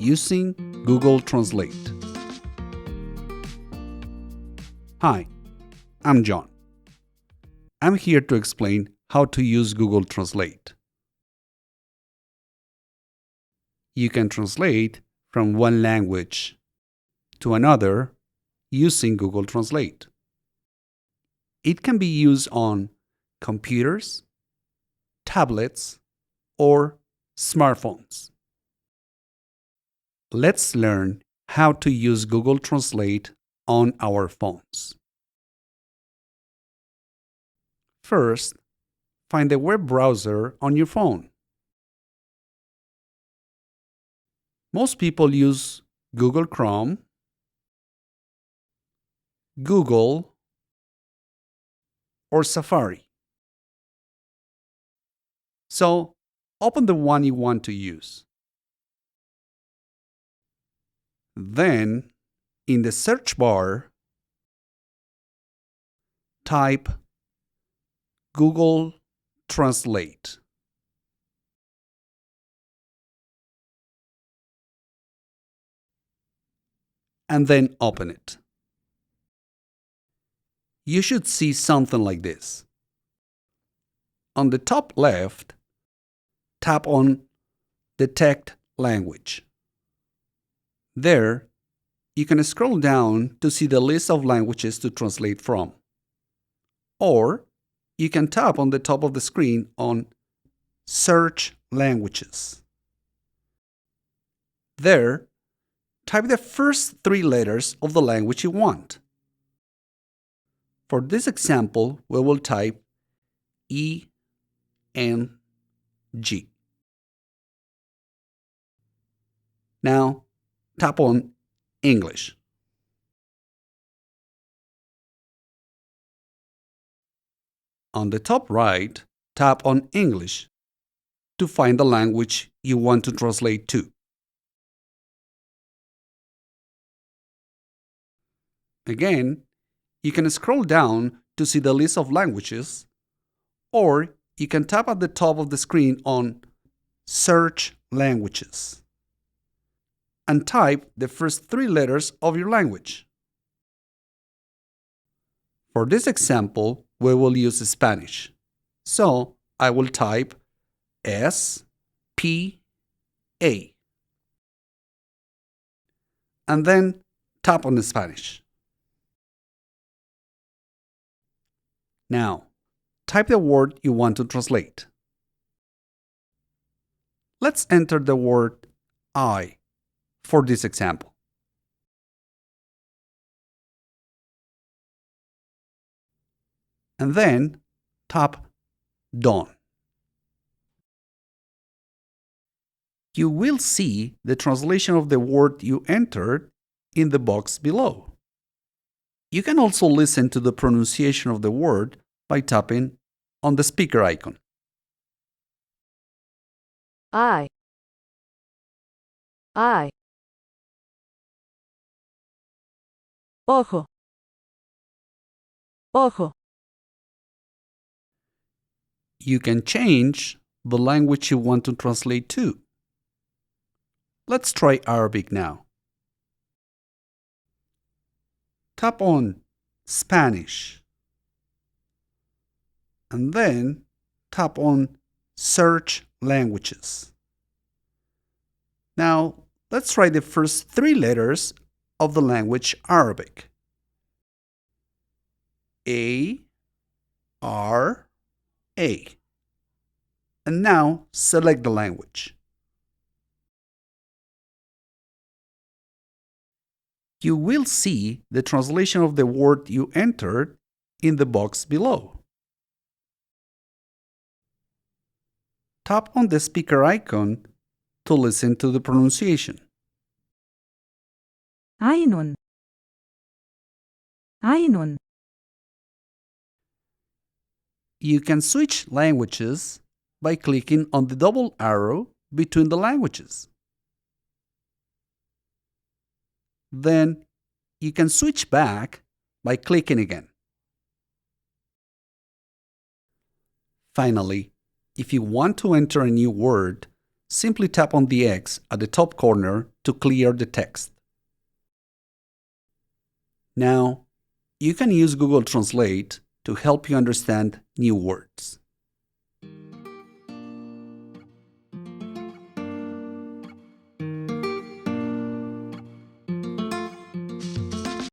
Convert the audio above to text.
using Google Translate. Hi, I'm John. I'm here to explain how to use Google Translate. You can translate from one language to another using Google Translate. It can be used on computers, tablets, or smartphones. Let's learn how to use Google Translate on our phones. First, find the web browser on your phone. Most people use Google Chrome, Google, or Safari. So, open the one you want to use. Then, in the search bar, type Google Translate. And then open it. You should see something like this. On the top left, tap on Detect Language. There, you can scroll down to see the list of languages to translate from. Or, you can tap on the top of the screen on Search Languages. There, type the first three letters of the language you want. For this example, we will type ENG. Now, tap on English. On the top right, tap on English to find the language you want to translate to. Again, you can scroll down to see the list of languages, or you can tap at the top of the screen on Search Languages and type the first three letters of your language. For this example, we will use Spanish. So I will type SPA and then tap on the Spanish. Now, type the word you want to translate. Let's enter the word I for this example. And then tap Done. You will see the translation of the word you entered in the box below. You can also listen to the pronunciation of the word by tapping on the speaker icon. I. Ojo. Ojo. You can change the language you want to translate to. Let's try Arabic now. Tap on Spanish and then tap on Search Languages. Now, let's try the first three letters of the language Arabic. A, R, A. And now select the language. You will see the translation of the word you entered in the box below. Tap on the speaker icon to listen to the pronunciation. عين. عين. You can switch languages by clicking on the double arrow between the languages. Then you can switch back by clicking again. Finally, if you want to enter a new word, simply tap on the X at the top corner to clear the text. Now, you can use Google Translate to help you understand new words.